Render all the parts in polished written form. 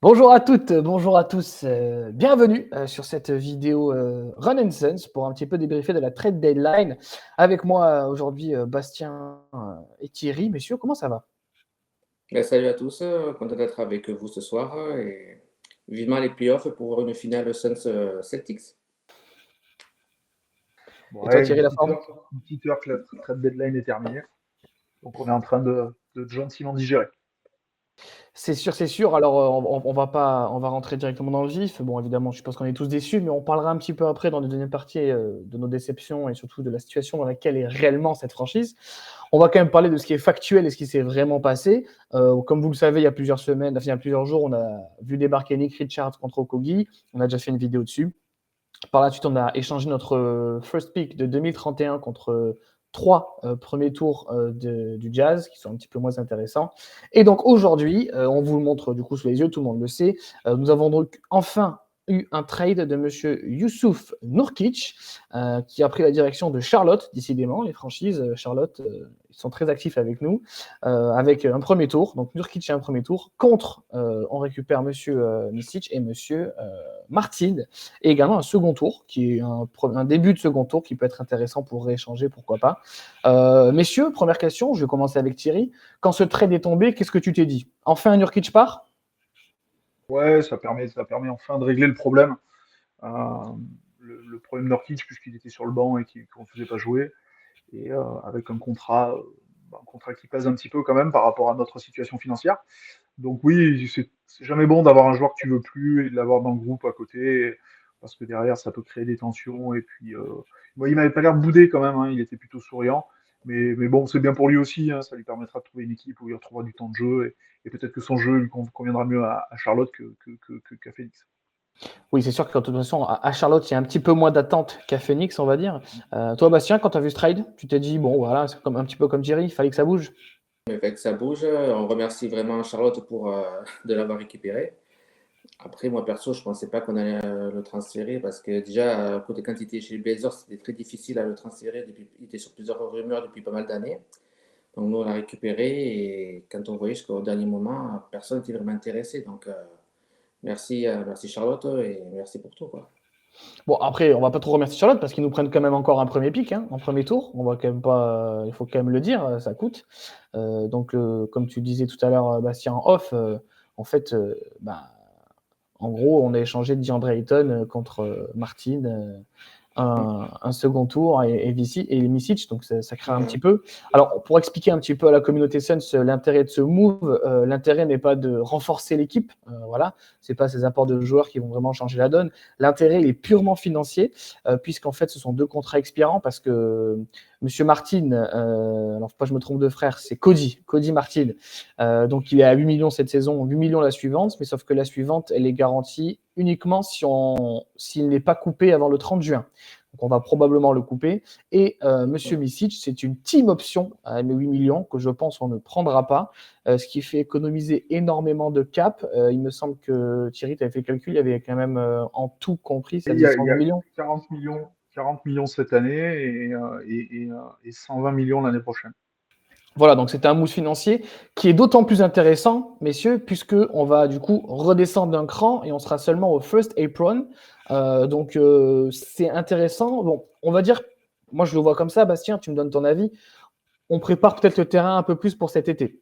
Bonjour à toutes, bonjour à tous, bienvenue sur cette vidéo Run and Sons pour un petit peu débriefer de la trade deadline. Avec moi aujourd'hui Bastien et Thierry. Messieurs, comment ça va? Salut à tous, content d'être avec vous ce soir et vivement les playoffs pour voir une finale Suns Celtics. Et toi Ouais, Thierry, la forme? une petite heure que la trade deadline est terminée. Donc on est en train de gentiment digérer. C'est sûr, c'est sûr. Alors, on va rentrer directement dans le vif. Bon, évidemment, je pense qu'on est tous déçus, mais on parlera un petit peu après dans la deuxième partie de nos déceptions et surtout de la situation dans laquelle est réellement cette franchise. On va quand même parler de ce qui est factuel et ce qui s'est vraiment passé. Comme vous le savez, il y a plusieurs semaines, enfin, il y a plusieurs jours, on a vu débarquer Nick Richards contre Okogie. On a déjà fait une vidéo dessus. Par la suite, on a échangé notre first pick de 2031 contre trois premiers tours du Jazz, qui sont un petit peu moins intéressants. Et donc aujourd'hui, on vous le montre du coup sous les yeux, tout le monde le sait, nous avons donc enfin eu un trade de monsieur Youssouf Nourkic, qui a pris la direction de Charlotte, décidément, les franchises Charlotte, ils sont très actifs avec nous, avec un premier tour, donc Nurkic et un premier tour, contre, on récupère monsieur Micic et monsieur Martin, et également un second tour, qui est un début de second tour qui peut être intéressant pour rééchanger, pourquoi pas. Messieurs, première question, je vais commencer avec Thierry. Quand ce trade est tombé, qu'est-ce que tu t'es dit? Enfin, un Nurkic part? Ouais, ça permet enfin de régler le problème. Euh, le problème d'Orkic, puisqu'il était sur le banc et qu'on ne faisait pas jouer. Et avec un contrat qui pèse un petit peu quand même par rapport à notre situation financière. Donc oui, c'est jamais bon d'avoir un joueur que tu veux plus et de l'avoir dans le groupe à côté, parce que derrière ça peut créer des tensions. Et puis, bon, il m'avait pas l'air boudé quand même, hein, il était plutôt souriant. Mais bon, c'est bien pour lui aussi, hein, ça lui permettra de trouver une équipe où il retrouvera du temps de jeu et peut-être que son jeu lui conviendra mieux à Charlotte qu'à Phoenix. Oui, c'est sûr que de toute façon, à Charlotte, il y a un petit peu moins d'attente qu'à Phoenix, on va dire. Toi, Bastien, quand tu as vu ce trade, tu t'es dit, bon, voilà, c'est comme, un petit peu comme Thierry, il fallait que ça bouge. Mais fait que ça bouge, on remercie vraiment Charlotte pour de l'avoir récupéré. Après, moi perso, je pensais pas qu'on allait le transférer parce que déjà, côté quantité chez les Blazers, c'était très difficile à le transférer. Il était sur plusieurs rumeurs depuis pas mal d'années. Donc nous, on l'a récupéré et quand on voyait jusqu'au dernier moment, personne n'était vraiment intéressé. Donc merci Charlotte et merci pour tout, quoi. Bon, après, on va pas trop remercier Charlotte parce qu'ils nous prennent quand même encore un premier pick, hein, en premier tour. On va quand même pas, il faut quand même le dire, ça coûte. Donc, comme tu disais tout à l'heure, Bastien, en off, en fait, en gros, on a échangé DeAndre Ayton contre Martin, un second tour et Micic, donc ça crée un petit peu. Alors, pour expliquer un petit peu à la communauté Suns l'intérêt de ce move, l'intérêt n'est pas de renforcer l'équipe, voilà, c'est pas ces apports de joueurs qui vont vraiment changer la donne. L'intérêt, il est purement financier, puisqu'en fait, ce sont deux contrats expirants parce que Monsieur Martin, alors pas je me trompe de frère, c'est Cody Martin, donc il est à 8 millions cette saison, 8 millions la suivante, mais sauf que la suivante, elle est garantie uniquement s'il n'est pas coupé avant le 30 juin. Donc on va probablement le couper. Et Monsieur Micic, c'est une team option à 8 millions que je pense on ne prendra pas, ce qui fait économiser énormément de cap. Il me semble que Thierry, tu avais fait le calcul, il y avait quand même en tout compris, ça faisait Il y 120 a millions. 40 millions cette année et 120 millions l'année prochaine. Voilà, donc c'était un mousse financier qui est d'autant plus intéressant, messieurs, puisque on va du coup redescendre d'un cran et on sera seulement au first apron. Donc c'est intéressant. Bon, on va dire, moi je le vois comme ça, Bastien, tu me donnes ton avis. On prépare peut-être le terrain un peu plus pour cet été.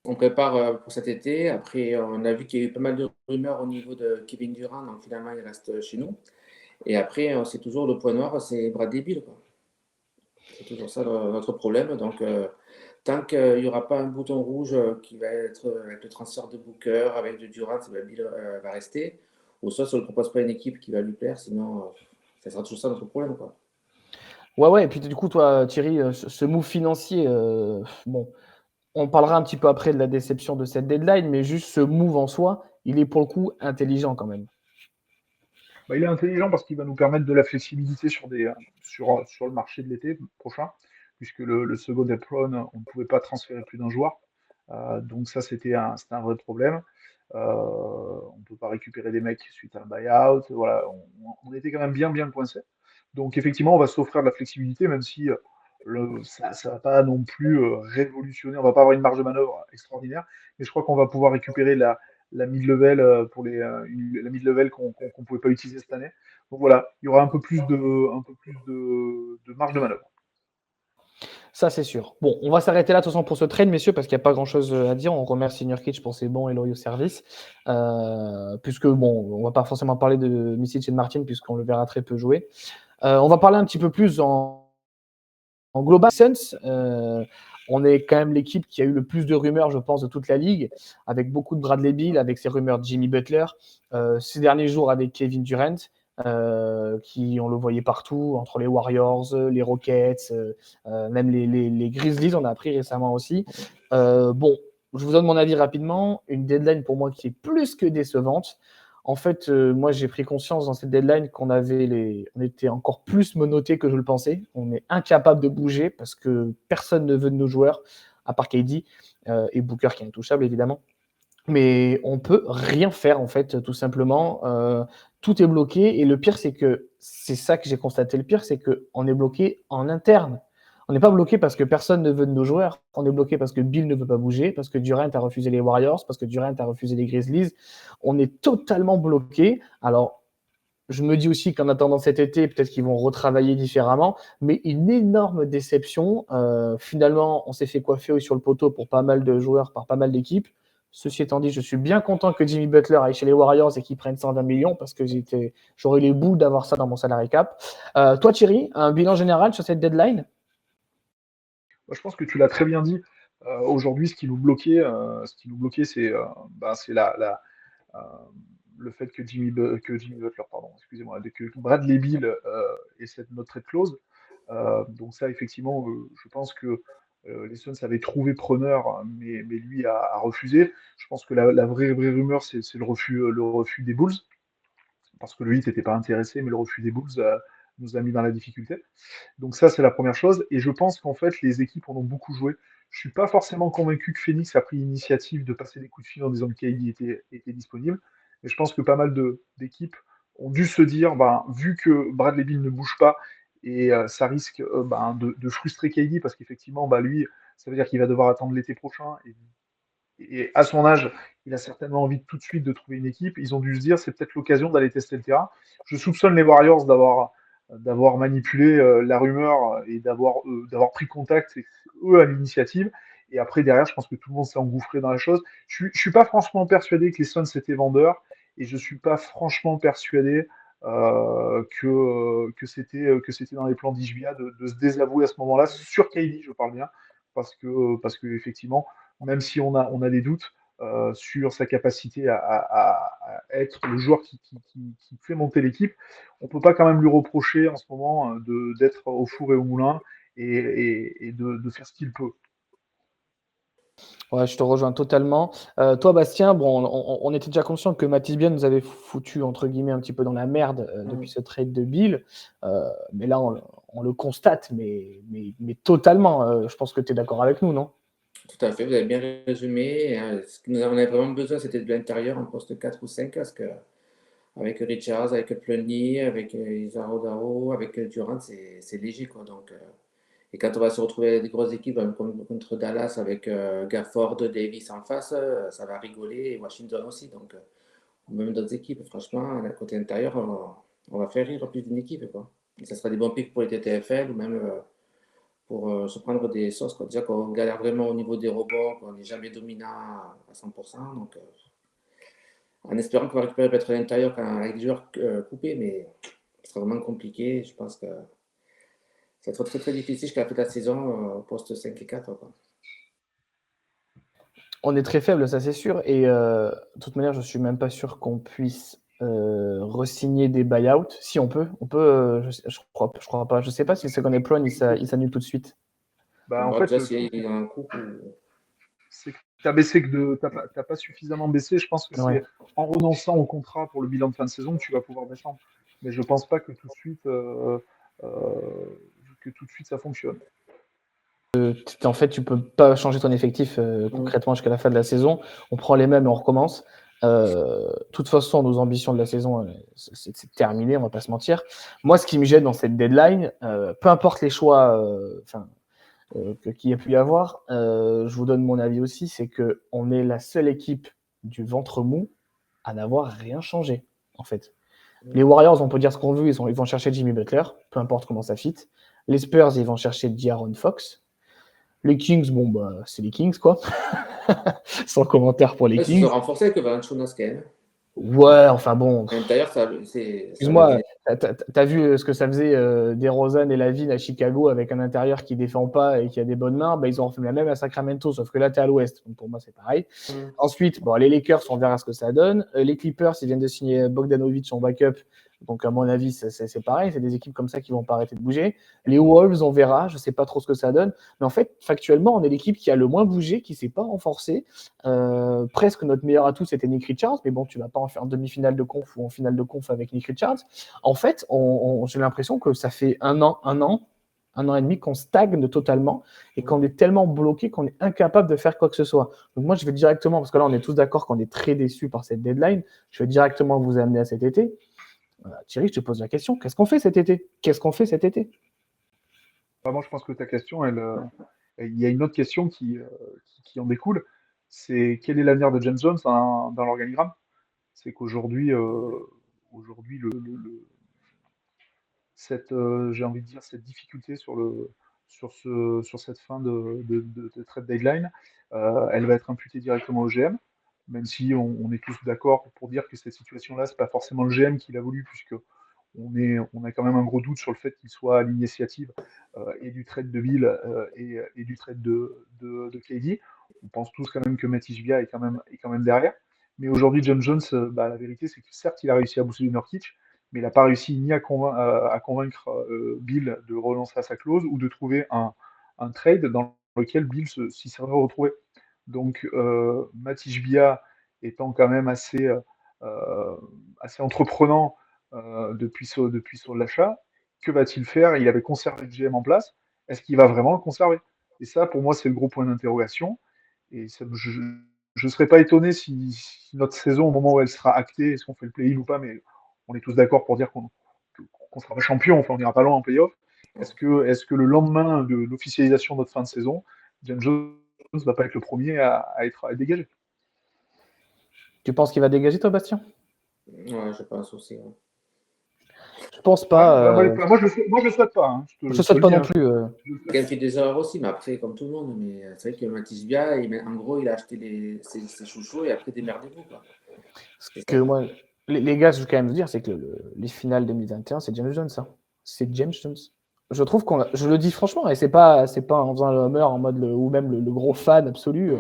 On prépare pour cet été. Après, on a vu qu'il y a eu pas mal de rumeurs au niveau de Kevin Durant, donc finalement, il reste chez nous. Et après, c'est toujours le point noir, c'est Bradley Beal, quoi. C'est toujours ça notre problème. Donc, tant qu'il n'y aura pas un bouton rouge qui va être avec le transfert de Booker, avec de Durant, Bill va rester. Ou soit, si on ne propose pas une équipe qui va lui plaire, sinon, ça sera toujours ça notre problème, quoi. Ouais, ouais, et puis du coup, toi, Thierry, ce move financier, bon, on parlera un petit peu après de la déception de cette deadline, mais juste ce move en soi, il est pour le coup intelligent quand même. Bah, il est intelligent parce qu'il va nous permettre de la flexibilité sur le marché de l'été prochain, puisque le second apron, on ne pouvait pas transférer plus d'un joueur. Donc ça, c'était un vrai problème. On ne peut pas récupérer des mecs suite à un buyout. Voilà, on était quand même bien coincé. Donc effectivement, on va s'offrir de la flexibilité, même si ça ne va pas non plus révolutionner. On va pas avoir une marge de manœuvre extraordinaire, mais je crois qu'on va pouvoir récupérer la mid-level la mid-level qu'on pouvait pas utiliser cette année. Donc voilà, il y aura un peu plus de marge de manœuvre. Ça, c'est sûr. Bon, on va s'arrêter là, de toute façon, pour ce trade, messieurs, parce qu'il n'y a pas grand-chose à dire. On remercie Nurkic pour ses bons et loyaux services. Puisque, bon, on ne va pas forcément parler de Micic et de Martin, puisqu'on le verra très peu jouer. On va parler un petit peu plus en global sense. On est quand même l'équipe qui a eu le plus de rumeurs, je pense, de toute la ligue, avec beaucoup de Bradley Beal, avec ses rumeurs de Jimmy Butler. Ces derniers jours, avec Kevin Durant, qui on le voyait partout, entre les Warriors, les Rockets, même les Grizzlies, on a appris récemment aussi. Bon, je vous donne mon avis rapidement. Une deadline pour moi qui est plus que décevante. En fait, moi, j'ai pris conscience dans cette deadline qu'on était encore plus menottés que je le pensais. On est incapable de bouger parce que personne ne veut de nos joueurs, à part KD et Booker qui est intouchable, évidemment. Mais on peut rien faire, en fait, tout simplement. Tout est bloqué. Et le pire, c'est que c'est ça que j'ai constaté. Le pire, c'est qu'on est bloqué en interne. On n'est pas bloqué parce que personne ne veut de nos joueurs. On est bloqué parce que Bill ne veut pas bouger, parce que Durant a refusé les Warriors, parce que Durant a refusé les Grizzlies. On est totalement bloqué. Alors, je me dis aussi qu'en attendant cet été, peut-être qu'ils vont retravailler différemment, mais une énorme déception. Finalement, on s'est fait coiffer sur le poteau pour pas mal de joueurs, par pas mal d'équipes. Ceci étant dit, je suis bien content que Jimmy Butler aille chez les Warriors et qu'il prenne 120 millions parce que j'aurais les bouts d'avoir ça dans mon salary cap. Toi, Thierry, un bilan général sur cette deadline? Moi, je pense que tu l'as très bien dit. Aujourd'hui, ce qui nous bloquait, c'est euh, le fait que Jimmy Butler, pardon, excusez-moi, que Bradley Beal ait cette notre trade clause. Donc ça, effectivement, je pense que les Suns avaient trouvé preneur, mais lui a refusé. Je pense que la vraie rumeur, c'est le refus des Bulls, parce que le Heat n'était pas intéressé, mais le refus des Bulls nous a mis dans la difficulté. Donc ça, c'est la première chose. Et je pense qu'en fait, les équipes en ont beaucoup joué. Je suis pas forcément convaincu que Phoenix a pris l'initiative de passer des coups de fil en disant que KD était disponible. Mais je pense que pas mal d'équipes ont dû se dire, ben, vu que Bradley Beal ne bouge pas, et ça risque ben, de frustrer KD, parce qu'effectivement, bah, lui, ça veut dire qu'il va devoir attendre l'été prochain. Et à son âge, il a certainement envie tout de suite de trouver une équipe. Ils ont dû se dire, c'est peut-être l'occasion d'aller tester le terrain. Je soupçonne les Warriors d'avoir manipulé la rumeur et d'avoir pris contact, c'est eux à l'initiative. Et après, derrière, je pense que tout le monde s'est engouffré dans la chose. Je suis pas franchement persuadé que les Suns étaient vendeurs, et je suis pas franchement persuadé que c'était dans les plans d'Ishbia de se désavouer à ce moment-là, sur KD, je parle bien, parce que effectivement, même si on a des doutes sur sa capacité à être le joueur qui fait monter l'équipe, on peut pas quand même lui reprocher en ce moment d'être au four et au moulin, et de faire ce qu'il peut. Ouais, je te rejoins totalement. Toi, Bastien, bon, on était déjà conscient que Matisse Bien nous avait foutu, entre guillemets, un petit peu dans la merde depuis ce trade de Bill. Mais là, on le constate, mais totalement. Je pense que tu es d'accord avec nous, non? Tout à fait, vous avez bien résumé. Ce que on avait vraiment besoin, c'était de l'intérieur en poste 4 ou 5, parce que avec Richards, avec Plumlee, avec Isaro Daro, avec Durant, c'est léger, quoi. Donc, et quand on va se retrouver avec des grosses équipes comme contre Dallas avec Gafford, Davis en face, ça va rigoler, et Washington aussi. Donc, même d'autres équipes, franchement, côté intérieur, on va faire rire plus d'une équipe, quoi. Et ça sera des bons pics pour les TTFL ou même pour se prendre des sauces, quoi. Déjà qu'on galère vraiment au niveau des robots, qu'on n'est jamais dominant à 100%. Donc, en espérant qu'on va récupérer peut-être à l'intérieur avec des joueurs coupés, mais ce sera vraiment compliqué. Je pense que ça va être très très difficile jusqu'à la fin de la saison au poste 5 et 4, quoi. On est très faible, ça c'est sûr. Et de toute manière, je suis même pas sûr qu'on puisse re-signer des buyouts. Si on peut, je crois pas. Je sais pas si le second apron il s'annule tout de suite. Bah, On en voit fait, déjà le s'il truc, y a un coup. c'est que tu as baissé t'as pas suffisamment baissé. Je pense que Ouais. c'est en renonçant au contrat pour le bilan de fin de saison que tu vas pouvoir descendre. Mais je pense pas que tout de suite ça fonctionne. En fait, tu peux pas changer ton effectif concrètement jusqu'à la fin de la saison. On prend les mêmes et on recommence. De toute façon, nos ambitions de la saison, c'est terminé, on va pas se mentir. Moi, ce qui me gêne dans cette deadline, peu importe les choix qu'il y a pu y avoir, je vous donne mon avis aussi, c'est qu'on est la seule équipe du ventre mou à n'avoir rien changé, en fait. Les Warriors, on peut dire ce qu'on veut, ils vont chercher Jimmy Butler, peu importe comment ça fit. Les Spurs, ils vont chercher De'Aaron Fox. Les Kings, bon, bah, c'est les Kings, quoi. Sans commentaire pour les Là, ils se Kings. sont renforcés avec Valanciunas quand même. Ouais, enfin bon. À l'intérieur, ça Excuse-moi, t'as vu ce que ça faisait DeRozan et Lavine à Chicago avec un intérieur qui défend pas et qui a des bonnes mains, bah, ils ont fait la même à Sacramento, sauf que là, t'es à l'ouest. Donc pour moi, c'est pareil. Ensuite, bon, les Lakers, on verra ce que ça donne. Les Clippers, ils viennent de signer Bogdanovic en backup. Donc à mon avis, c'est pareil. C'est des équipes comme ça qui vont pas arrêter de bouger. Les Wolves, on verra. Je sais pas trop ce que ça donne. Mais en fait, factuellement, on est l'équipe qui a le moins bougé, qui s'est pas renforcée. Presque notre meilleur atout, c'était Nick Richards. Mais bon, tu vas pas en faire en demi-finale de conf ou en finale de conf avec Nick Richards. En fait, j'ai l'impression que ça fait un an et demi qu'on stagne totalement et qu'on est tellement bloqué qu'on est incapable de faire quoi que ce soit. Donc moi, je vais directement, parce que là, on est tous d'accord qu'on est très déçus par cette deadline, je vais directement vous amener à cet été. Thierry, je te pose la question, qu'est-ce qu'on fait cet été? Moi, je pense que ta question, il y a une autre question qui en découle. C'est quel est l'avenir de James Jones dans l'organigramme? C'est qu'aujourd'hui, j'ai envie de dire, cette difficulté sur cette fin de trade deadline, elle va être imputée directement au GM, même si on est tous d'accord pour dire que cette situation-là, c'est pas forcément le GM qui l'a voulu, puisque on a quand même un gros doute sur le fait qu'il soit à l'initiative et du trade de Bill et du trade de KD. On pense tous quand même que Matisse Bia est quand même derrière. Mais aujourd'hui, John Jones, la vérité, c'est que certes, il a réussi à booster Nurkic, mais il n'a pas réussi ni à convaincre Bill de relancer à sa clause ou de trouver un trade dans lequel Bill s'y serait retrouvé. Donc, Matisse Bia étant quand même assez entreprenant depuis son l'achat, que va-t-il faire? Il avait conservé le GM en place. Est-ce qu'il va vraiment le conserver? Et ça, pour moi, c'est le gros point d'interrogation. Et je ne serais pas étonné si notre saison, au moment où elle sera actée, est-ce qu'on fait le play-in ou pas, mais on est tous d'accord pour dire qu'on sera pas champion, enfin on n'ira pas loin en play-off. Est-ce que le lendemain de l'officialisation de notre fin de saison, James Jones ne va pas être le premier à être dégagé? Tu penses qu'il va dégager, toi, Bastien? Ouais, je pense aussi. Ouais. Je pense pas. Moi, je le souhaite pas. Hein. Je ne souhaite pas non plus. Il a fait des erreurs aussi, mais après, comme tout le monde. Mais c'est vrai que Matisse Bia, en gros, il a acheté ses chouchous et après démerdez-vous. Moi, les gars, je veux quand même vous dire, c'est que les finales 2021, c'est James Jones. Hein. C'est James Jones. Je trouve je le dis franchement, et c'est pas en faisant le humeur en mode ou même le gros fan absolu.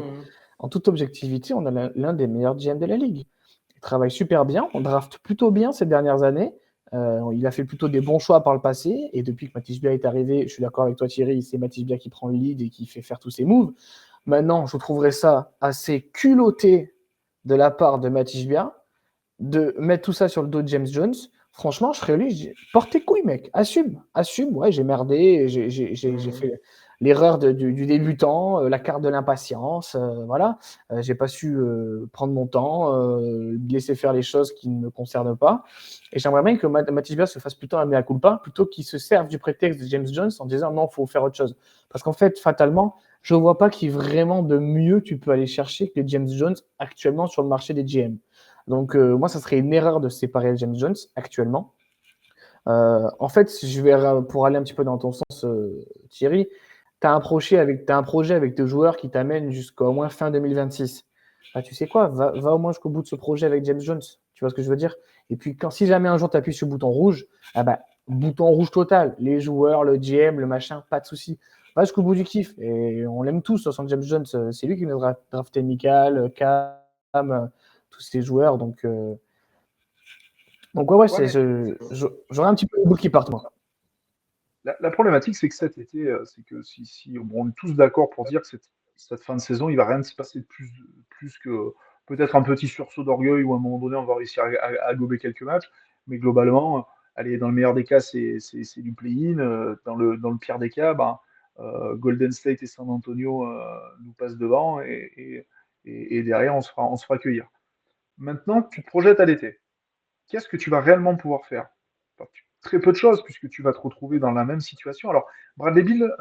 En toute objectivité, on a l'un des meilleurs GM de la ligue. Il travaille super bien, on draft plutôt bien ces dernières années. Il a fait plutôt des bons choix par le passé, et depuis que Matisse Bia est arrivé, je suis d'accord avec toi Thierry, c'est Matisse Bia qui prend le lead et qui fait faire tous ses moves. Maintenant, je trouverais ça assez culotté de la part de Matisse Bia de mettre tout ça sur le dos de James Jones. Franchement, je serais lui, je dis, porte tes couilles, mec, assume, ouais, j'ai merdé, j'ai fait l'erreur du débutant, la carte de l'impatience, voilà, j'ai pas su prendre mon temps, laisser faire les choses qui ne me concernent pas, et j'aimerais bien que Matisse Bia se fasse plutôt un mea culpa, plutôt qu'il se serve du prétexte de James Jones en disant non, il faut faire autre chose, parce qu'en fait, fatalement, je ne vois pas qui vraiment de mieux tu peux aller chercher que James Jones actuellement sur le marché des GM. Donc, moi, ça serait une erreur de séparer James Jones actuellement. En fait, pour aller un petit peu dans ton sens, Thierry, tu as un projet avec deux joueurs qui t'amènent jusqu'au moins fin 2026. Bah, tu sais quoi, va au moins jusqu'au bout de ce projet avec James Jones. Tu vois ce que je veux dire? Et puis, si jamais un jour tu appuies sur le bouton rouge, bouton rouge total. Les joueurs, le GM, le machin, pas de souci. Va jusqu'au bout du kiff. Et on l'aime tous, sans James Jones. C'est lui qui nous a drafté Michael, Cam, tous ces joueurs. Donc ouais, j'aurais un petit peu le bout qui part, moi. La problématique, c'est que cet été, c'est que si on est tous d'accord pour dire que cette fin de saison, il va rien se passer de plus que peut-être un petit sursaut d'orgueil où à un moment donné, on va réussir à gober quelques matchs, mais globalement, allez, dans le meilleur des cas, c'est du play-in. Dans le pire des cas, Golden State et San Antonio nous passent devant et derrière, on se fera accueillir. Maintenant, tu te projettes à l'été. Qu'est-ce que tu vas réellement pouvoir faire? Enfin, très peu de choses, puisque tu vas te retrouver dans la même situation. Alors, Bradley Beal,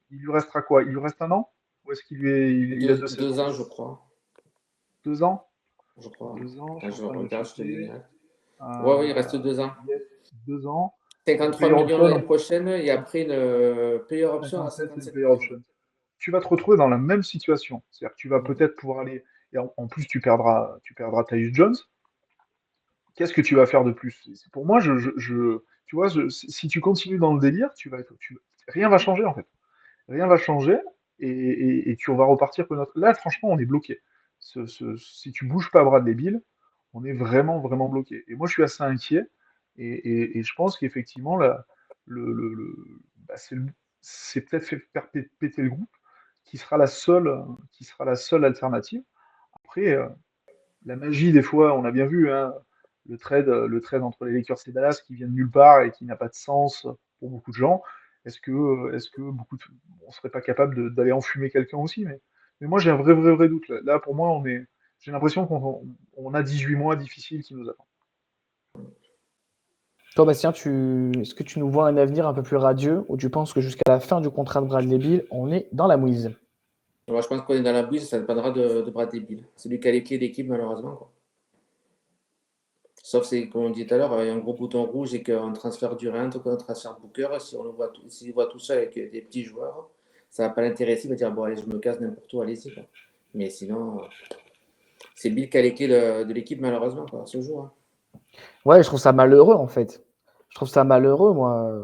il lui restera quoi? Il lui reste un an? Ou est-ce qu'il lui est, il a deux saisons? 2 ans, je crois. 2 ans? je crois. 2 ans, je Quand suis en je train de le regarde, je te dis checker. direct. Ouais, oui, il reste Euh, 2 ans. yes, 2 ans. Le 53 player millions l'année option, prochaine et après une player option à 57, c'est le 57 player millions. option. Tu vas te retrouver dans la même situation. C'est-à-dire que tu vas Mhm. peut-être pouvoir aller. Et en plus, tu perdras Tyus Jones. Qu'est-ce que tu vas faire de plus? Pour moi, tu vois, si tu continues dans le délire, rien va changer en fait. Rien va changer et tu vas repartir que notre. Là, franchement, on est bloqué. Si tu bouges pas Bradley Bill, on est vraiment, vraiment bloqué. Et moi, je suis assez inquiet et je pense qu'effectivement, là, bah, c'est peut-être faire péter le groupe qui sera la seule alternative. Après, la magie, des fois, on a bien vu, hein, le trade entre les Lakers et Dallas qui vient de nulle part et qui n'a pas de sens pour beaucoup de gens. Est-ce que on serait pas capable d'aller enfumer quelqu'un aussi? Mais moi, j'ai un vrai, vrai, vrai doute. Là, pour moi, j'ai l'impression qu'on a 18 mois difficiles qui nous attendent. Toi, Bastien, est-ce que tu nous vois un avenir un peu plus radieux ou tu penses que jusqu'à la fin du contrat de Bradley Beal, on est dans la mouise? Moi, je pense qu'on est dans la buse, ça dépendra de Bradley Beal. C'est lui qui a les clés d'équipe, malheureusement, quoi. Sauf c'est, comme on dit tout à l'heure, il y a un gros bouton rouge et qu'on transfère Durant ou qu'on transfère Booker. Si on le voit s'il voit tout ça avec des petits joueurs, ça va pas l'intéresser. Il va dire, bon, allez, je me casse n'importe où, allez-y, quoi. Mais sinon, c'est Bill qui a les clés de l'équipe, malheureusement, quoi, à ce jour, hein. Ouais, je trouve ça malheureux en fait. Je trouve ça malheureux, moi.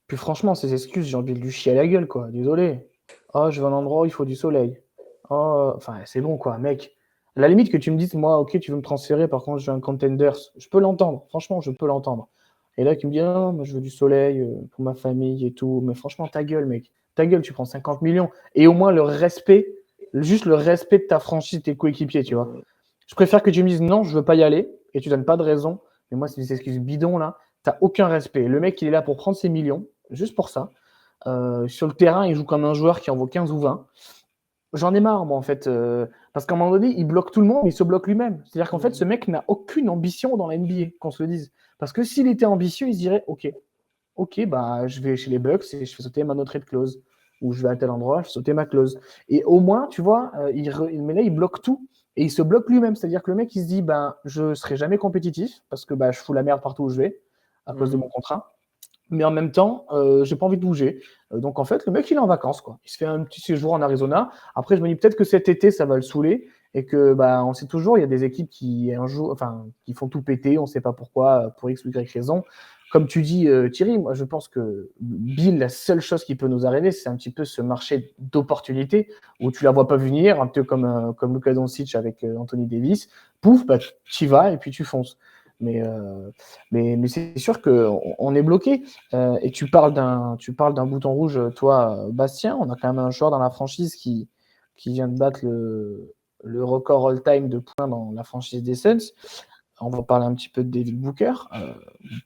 Puis franchement, ces excuses, j'ai envie de lui chier à la gueule, quoi. Désolé. Oh, je vais à un endroit où il faut du soleil. Oh, enfin, c'est bon, quoi, mec. À la limite que tu me dises, moi, ok, tu veux me transférer, par contre, je veux un contenders. Je peux l'entendre. Franchement, je peux l'entendre. Et là, tu me dis, non, moi, je veux du soleil pour ma famille et tout. Mais franchement, ta gueule, mec. Ta gueule, tu prends 50 millions. Et au moins, juste le respect de ta franchise, de tes coéquipiers, tu vois. Mhm. Je préfère que tu me dises, non, je veux pas y aller, et tu donnes pas de raison. Mais moi, c'est des excuses bidons, là. T'as aucun respect. Le mec, il est là pour prendre ses millions, juste pour ça. Sur le terrain, il joue comme un joueur qui en vaut 15 ou 20. J'en ai marre, moi, en fait. Parce qu'à un moment donné, il bloque tout le monde, mais il se bloque lui-même. C'est-à-dire qu'en fait, ce Mhm. mec n'a aucune ambition dans la NBA, qu'on se le dise. Parce que s'il était ambitieux, il se dirait, ok, bah, je vais chez les Bucks et je fais sauter ma no trade clause. Ou je vais à tel endroit, je fais sauter ma clause. Et au moins, tu vois, mais là, il bloque tout. Et il se bloque lui-même. C'est-à-dire que le mec, il se dit, ben, je ne serai jamais compétitif parce que bah, je fous la merde partout où je vais à cause de Mhm. mon contrat. Mais en même temps, j'ai pas envie de bouger. Donc en fait, le mec, il est en vacances, quoi. Il se fait un petit séjour en Arizona. Après, je me dis peut-être que cet été, ça va le saouler et que, bah, on sait toujours, il y a des équipes qui un jour, enfin, qui font tout péter. On ne sait pas pourquoi, pour X ou Y raison. Comme tu dis, Thierry, moi, je pense que Bill, la seule chose qui peut nous arriver, c'est un petit peu ce marché d'opportunité où tu la vois pas venir, un peu comme Luka Doncic avec Anthony Davis. Pouf, bah, tu y vas et puis tu fonces. Mais, euh, mais c'est sûr qu'on est bloqué. Et tu parles d'un bouton rouge, toi, Bastien. On a quand même un joueur dans la franchise qui vient de battre le record all-time de points dans la franchise des Suns. On va parler un petit peu de David Booker.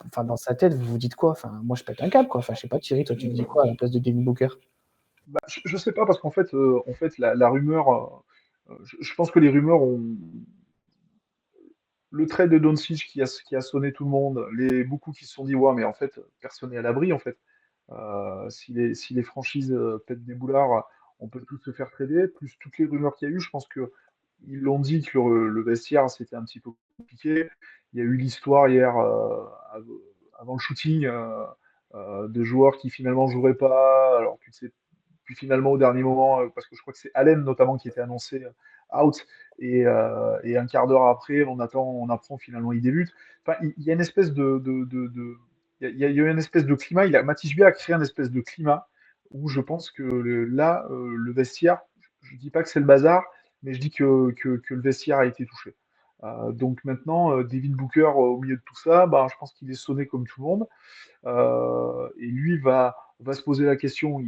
Enfin, dans sa tête, vous vous dites quoi? Enfin, moi, je pète un câble, quoi. Enfin, je sais pas, Thierry, toi, tu te dis quoi à la place de David Booker? Bah, je sais pas parce qu'en fait, la rumeur, je pense que les rumeurs ont le trade de Doncic qui a sonné tout le monde, beaucoup qui se sont dit ouais mais en fait personne n'est à l'abri en fait. Si les franchises pètent des boulards, on peut tous se faire trader. Plus toutes les rumeurs qu'il y a eu, je pense que ils l'ont dit que le vestiaire c'était un petit peu compliqué. Il y a eu l'histoire hier avant le shooting de joueurs qui finalement joueraient pas, alors que c'est puis finalement au dernier moment, parce que je crois que c'est Allen notamment qui était annoncé out et un quart d'heure après on apprend finalement il débute. Enfin, il y a une espèce il y a eu une espèce de climat. Matisse a créé un espèce de climat où je pense que là, le vestiaire, je dis pas que c'est le bazar, mais je dis que le vestiaire a été touché. Donc maintenant, Devin Booker au milieu de tout ça, bah, je pense qu'il est sonné comme tout le monde. Et lui va se poser la question.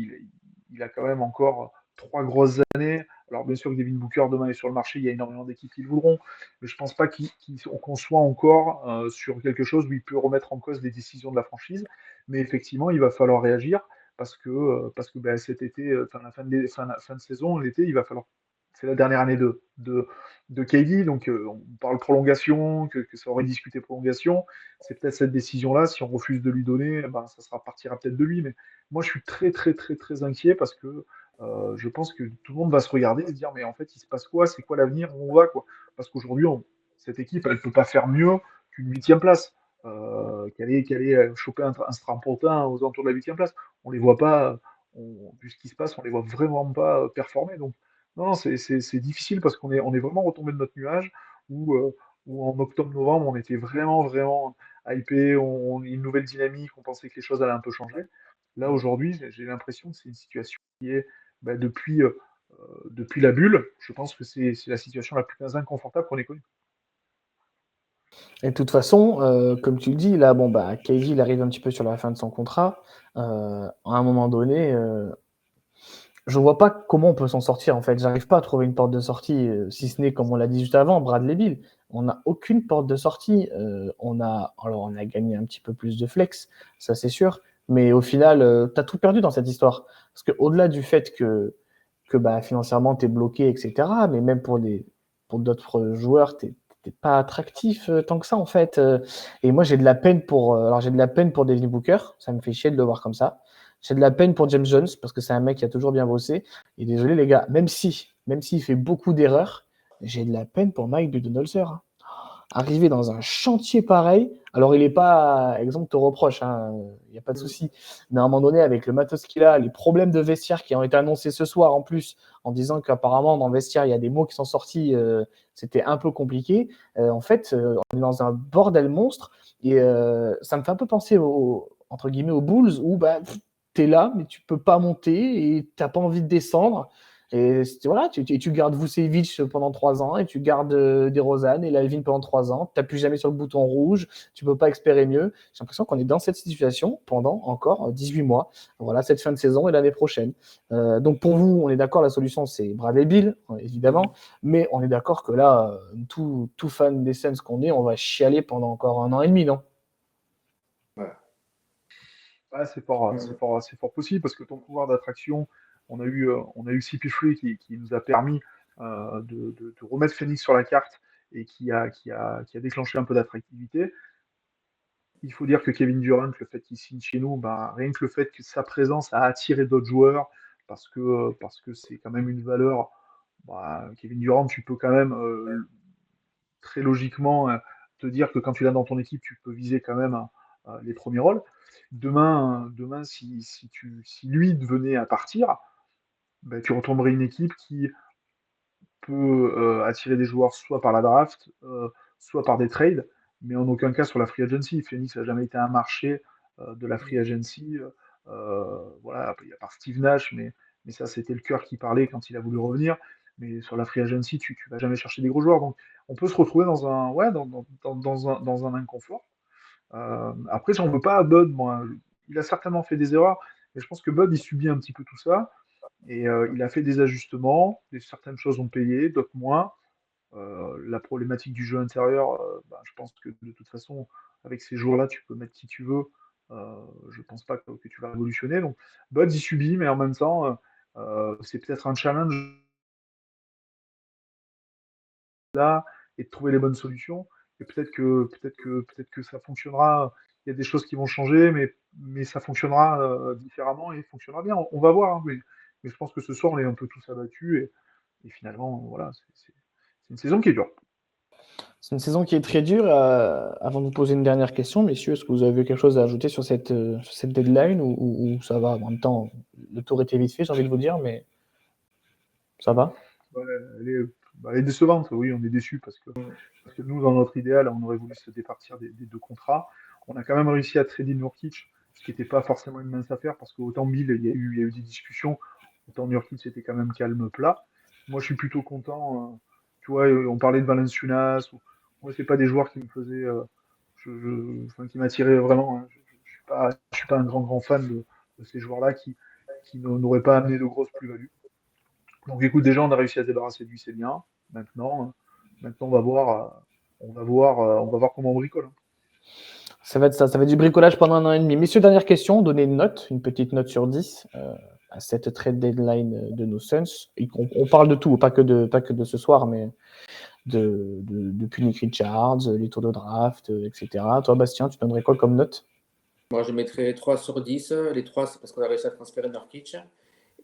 Il a quand même encore 3 grosses années. Alors bien sûr que Devin Booker demain est sur le marché, il y a énormément d'équipes qui le voudront, mais je pense pas qu'on soit encore sur quelque chose où il peut remettre en cause les décisions de la franchise. Mais effectivement, il va falloir réagir parce que ben, cet été, enfin la fin de saison, l'été, il va falloir. C'est la dernière année de KD, donc on parle prolongation, que ça aurait discuté prolongation. C'est peut-être cette décision-là, si on refuse de lui donner, ben, ça partira peut-être de lui. Mais moi, je suis très, très, très, très inquiet parce que je pense que tout le monde va se regarder et se dire, mais en fait, il se passe quoi? C'est quoi l'avenir? Où on va, quoi? Parce qu'aujourd'hui, cette équipe, elle ne peut pas faire mieux qu'une huitième place. Qu'elle ait chopé un strapontin aux alentours de la huitième place. On les voit pas, vu ce qui se passe, on les voit vraiment pas performer. Donc, non, non, c'est difficile parce qu'on est vraiment retombé de notre nuage où en octobre-novembre, on était vraiment hypé, une nouvelle dynamique, on pensait que les choses allaient un peu changer. Là, aujourd'hui, j'ai l'impression que c'est une situation qui est, bah, depuis la bulle, je pense que c'est la situation la plus inconfortable qu'on ait connue. Et de toute façon, comme tu le dis, là, bon, bah, KD, il arrive un petit peu sur la fin de son contrat. À un moment donné, je vois pas comment on peut s'en sortir, en fait. J'arrive pas à trouver une porte de sortie, si ce n'est, comme on l'a dit juste avant, Bradley Beal. On n'a aucune porte de sortie. On a gagné un petit peu plus de flex, ça c'est sûr. Mais au final, tu as tout perdu dans cette histoire. Parce qu'au-delà du fait que bah, financièrement, tu es bloqué, etc., mais même pour d'autres joueurs, t'es pas attractif tant que ça, en fait. Et moi, j'ai de la peine pour Devin Booker. Ça me fait chier de le voir comme ça. J'ai de la peine pour James Jones parce que c'est un mec qui a toujours bien bossé. Et désolé les gars, même s'il fait beaucoup d'erreurs, j'ai de la peine pour Mike Budenholzer. Hein. Arriver dans un chantier pareil, alors il n'est pas exemple te reproche, il n'y a pas de souci. Mais à un moment donné, avec le matos qu'il a, les problèmes de vestiaire qui ont été annoncés ce soir en plus, en disant qu'apparemment dans le vestiaire il y a des mots qui sont sortis, c'était un peu compliqué. En fait, on est dans un bordel monstre et ça me fait un peu penser entre guillemets aux Bulls où bah t'es là, mais tu peux pas monter et t'as pas envie de descendre. Et voilà, tu gardes Vucevic pendant 3 ans et tu gardes DeRozan et Lalvin pendant 3 ans. Tu n'appuies jamais sur le bouton rouge, tu peux pas espérer mieux. J'ai l'impression qu'on est dans cette situation pendant encore 18 mois. Voilà, cette fin de saison et l'année prochaine. Donc pour vous, on est d'accord, la solution c'est Bradley Beal, évidemment, mais on est d'accord que là, tout fan des Suns qu'on est, on va chialer pendant encore 1 an et demi, non? Voilà. Ouais, c'est fort possible parce que ton pouvoir d'attraction, on a eu CP3 qui nous a permis de remettre Phoenix sur la carte et qui a déclenché un peu d'attractivité. Il faut dire que Kevin Durant, le fait qu'il signe chez nous, bah, rien que le fait que sa présence a attiré d'autres joueurs parce que c'est quand même une valeur. Bah, Kevin Durant, tu peux quand même très logiquement te dire que quand tu l'as dans ton équipe, tu peux viser quand même les premiers rôles. Demain si lui devenait à partir, ben, tu retomberais une équipe qui peut attirer des joueurs soit par la draft, soit par des trades, mais en aucun cas sur la free agency. Phoenix n'a jamais été un marché de la free agency. Voilà, il y a par Steve Nash, mais ça c'était le cœur qui parlait quand il a voulu revenir. Mais sur la free agency, tu vas jamais chercher des gros joueurs. Donc on peut se retrouver dans un, ouais, dans un inconfort. Après, j'en veux pas à Bud, moi. Il a certainement fait des erreurs, mais je pense que Bud, il subit un petit peu tout ça. Et il a fait des ajustements. Certaines choses ont payé, d'autres moins. La problématique du jeu intérieur, bah, je pense que de toute façon, avec ces joueurs-là, tu peux mettre qui tu veux. Je pense pas que tu vas révolutionner. Donc, Bud, il subit, mais en même temps, c'est peut-être un challenge là et de trouver les bonnes solutions. Et peut-être que ça fonctionnera. Il y a des choses qui vont changer, mais ça fonctionnera différemment et il fonctionnera bien. On va voir, hein, mais je pense que ce soir, on est un peu tous abattus et finalement, voilà, c'est une saison qui est dure. C'est une saison qui est très dure. Avant de vous poser une dernière question, messieurs, est-ce que vous avez quelque chose à ajouter sur cette deadline ou ça va? En même temps, le tour était vite fait, j'ai envie de vous dire, mais ça va? Ouais, elle est décevante, oui, on est déçus parce que nous, dans notre idéal, on aurait voulu se départir des deux contrats. On a quand même réussi à trader Nurkic, ce qui n'était pas forcément une mince affaire, parce qu'autant Bill, il y a eu des discussions, autant Nurkic, c'était quand même calme plat. Moi, je suis plutôt content. Tu vois, on parlait de Valanciunas. Moi, c'est pas des joueurs qui me faisaient, enfin, qui m'attiraient vraiment. Hein. Je suis pas un grand fan de ces joueurs-là qui n'auraient pas amené de grosses plus-values. Donc écoute, déjà on a réussi à se débarrasser de lui, c'est bien. Maintenant, on va voir comment on bricole. Hein. Ça va être ça, ça va être du bricolage pendant 1 an et demi. Messieurs, dernière question, donnez une petite note sur 10 à cette trade deadline de nos Suns. On parle de tout, pas que de ce soir, mais de Nick Richards, les tours de draft, etc. Toi, Bastien, tu donnerais quoi comme note? Moi, je mettrais 3 sur 10. Les 3, c'est parce qu'on a réussi à transférer Nurkic.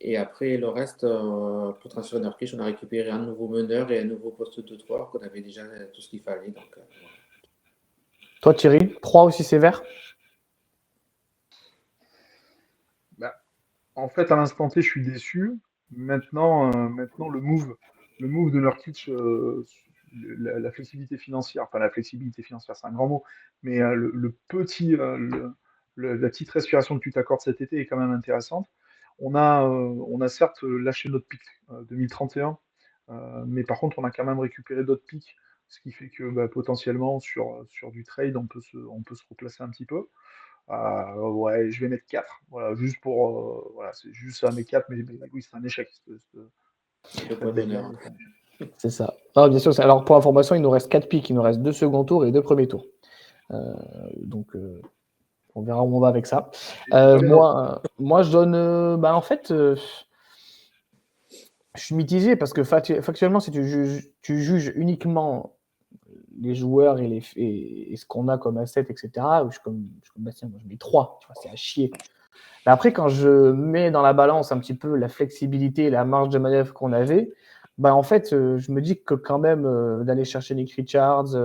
Et après, le reste, pour transférer Nurkic, on a récupéré un nouveau meneur et un nouveau poste de 3 qu'on avait déjà tout ce qu'il fallait. Donc, voilà. Toi, Thierry, 3 aussi sévère? Bah, en fait, à l'instant T, je suis déçu. Maintenant, le move de Nurkic, la flexibilité financière, enfin la flexibilité financière, c'est un grand mot, mais la petite respiration que tu t'accordes cet été est quand même intéressante. On a certes lâché notre pic 2031, mais par contre, on a quand même récupéré d'autres pics, ce qui fait que bah, potentiellement sur du trade, on peut se replacer un petit peu. Ouais, je vais mettre 4. Voilà, juste pour. Voilà, c'est juste ça, mes 4, mais oui, c'est un échec. Le Cette point d'honneur. deadline est un échec. C'est ça. Non, bien sûr. Alors, pour information, il nous reste 4 pics. Il nous reste 2 second tours et 2 premiers tours. Donc, on verra où on va avec ça. Très bien. Moi, je donne. En fait, je suis mitigé parce que factuellement, si tu juges uniquement les joueurs et ce qu'on a comme asset, etc., je suis comme Bastien, moi, je mets 3. Tu vois, c'est à chier. Mais après, quand je mets dans la balance un petit peu la flexibilité et la marge de manœuvre qu'on avait, en fait, je me dis que quand même, d'aller chercher Nick Richards,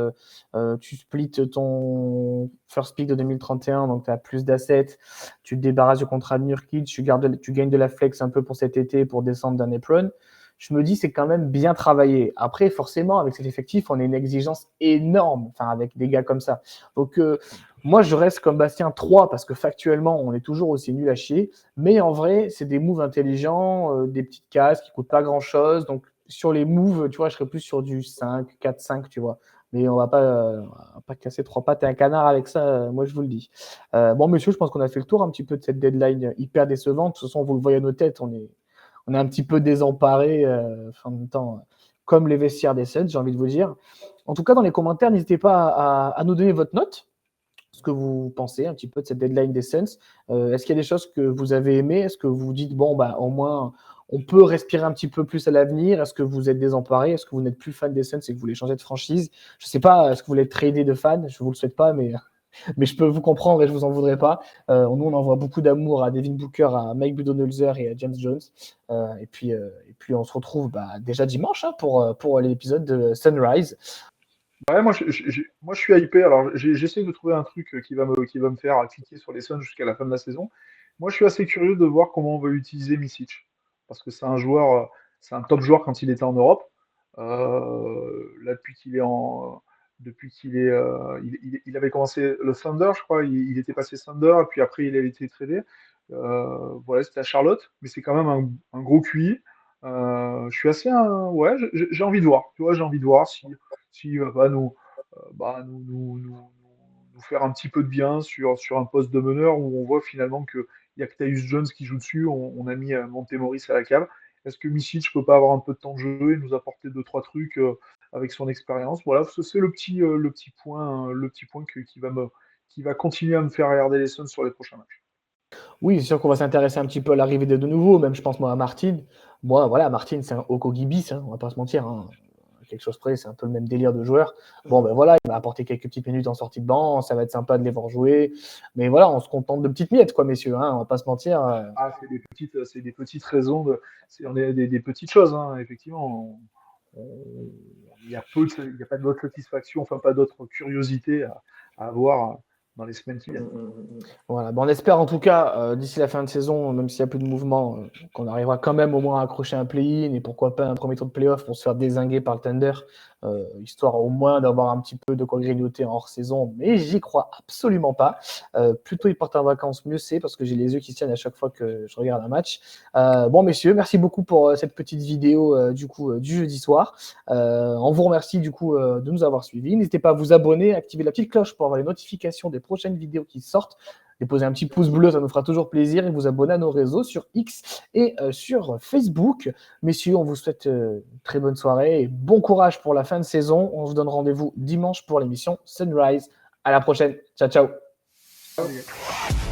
tu splits ton first pick de 2031, donc tu as plus d'assets, tu te débarrasses du contrat de Nurkic, tu gagnes de la flex un peu pour cet été pour descendre d'un apron. Je me dis c'est quand même bien travaillé. Après, forcément, avec cet effectif, on a une exigence énorme, enfin avec des gars comme ça. Donc, moi, je reste comme Bastien 3 parce que factuellement, on est toujours aussi nul à chier. Mais en vrai, c'est des moves intelligents, des petites cases qui ne coûtent pas grand-chose. Donc, sur les moves, tu vois, je serais plus sur du 5, 4, 5, tu vois. Mais on va pas casser 3 pattes et un canard avec ça, moi, je vous le dis. Bon, messieurs, je pense qu'on a fait le tour un petit peu de cette deadline hyper décevante. De toute façon, vous le voyez à nos têtes, on est un petit peu désemparés en même temps, comme les vestiaires des Suns, j'ai envie de vous dire. En tout cas, dans les commentaires, n'hésitez pas à nous donner votre note, ce que vous pensez un petit peu de cette deadline des Suns. Est-ce qu'il y a des choses que vous avez aimées? Est-ce que vous dites, bon, au moins, on peut respirer un petit peu plus à l'avenir? Est-ce que vous êtes désemparé? Est-ce que vous n'êtes plus fan des Suns et que vous voulez changer de franchise? Je ne sais pas, est-ce que vous voulez trader de fan? Je ne vous le souhaite pas, mais je peux vous comprendre et je ne vous en voudrais pas. Nous, on envoie beaucoup d'amour à Devin Booker, à Mike Budenholzer et à James Jones. Et puis, on se retrouve déjà dimanche pour l'épisode de Sunrise. Ouais, moi, je suis hypé. Alors, j'essaie de trouver un truc qui va me faire cliquer sur les Suns jusqu'à la fin de la saison. Moi, je suis assez curieux de voir comment on va utiliser Micic. Parce que c'est un top joueur quand il était en Europe. Là, depuis qu'il est, il avait commencé le Thunder, je crois. Il était passé Thunder, et puis après, il avait été tradé. Voilà, c'était à Charlotte, mais c'est quand même un gros QI. Je suis assez, ouais, j'ai envie de voir. Tu vois, j'ai envie de voir si va nous faire un petit peu de bien sur un poste de meneur où on voit finalement qu'il y a que Tyus Jones qui joue dessus, on a mis Montemoris à la cave. Est-ce que Micic peut pas avoir un peu de temps de jeu et nous apporter deux, trois trucs avec son expérience? Voilà, c'est le petit point qui va continuer à me faire regarder les Suns sur les prochains matchs. Oui, c'est sûr qu'on va s'intéresser un petit peu à l'arrivée de nouveaux, même je pense moi à Martin. Moi, voilà, Martin, c'est un Okogibis, on va pas se mentir. Quelque chose près, c'est un peu le même délire de joueur. Bon, voilà, il va apporter quelques petites minutes en sortie de banc, ça va être sympa de les voir jouer. Mais voilà, on se contente de petites miettes, quoi, messieurs, on va pas se mentir. Ah, c'est des petites raisons, on est des petites choses, hein, effectivement. Il n'y a, il y a pas d'autre satisfaction, enfin pas d'autre curiosité à avoir dans les semaines qui viennent. Voilà. On espère en tout cas, d'ici la fin de saison, même s'il n'y a plus de mouvement, qu'on arrivera quand même au moins à accrocher un play-in et pourquoi pas un premier tour de play-off pour se faire dézinguer par le Thunder, histoire au moins d'avoir un petit peu de quoi grignoter en hors-saison. Mais j'y crois absolument pas. Plutôt ils partent en vacances, mieux c'est, parce que j'ai les yeux qui se tiennent à chaque fois que je regarde un match. Messieurs, merci beaucoup pour cette petite vidéo du jeudi soir. On vous remercie du coup de nous avoir suivis. N'hésitez pas à vous abonner, activer la petite cloche pour avoir les notifications des prochaines vidéos qui sortent. Déposez un petit pouce bleu, ça nous fera toujours plaisir, et vous abonner à nos réseaux sur X et sur Facebook. Messieurs, on vous souhaite une très bonne soirée et bon courage pour la fin de saison. On se donne rendez-vous dimanche pour l'émission Sunrise. À la prochaine. Ciao, ciao. Ciao, les gars.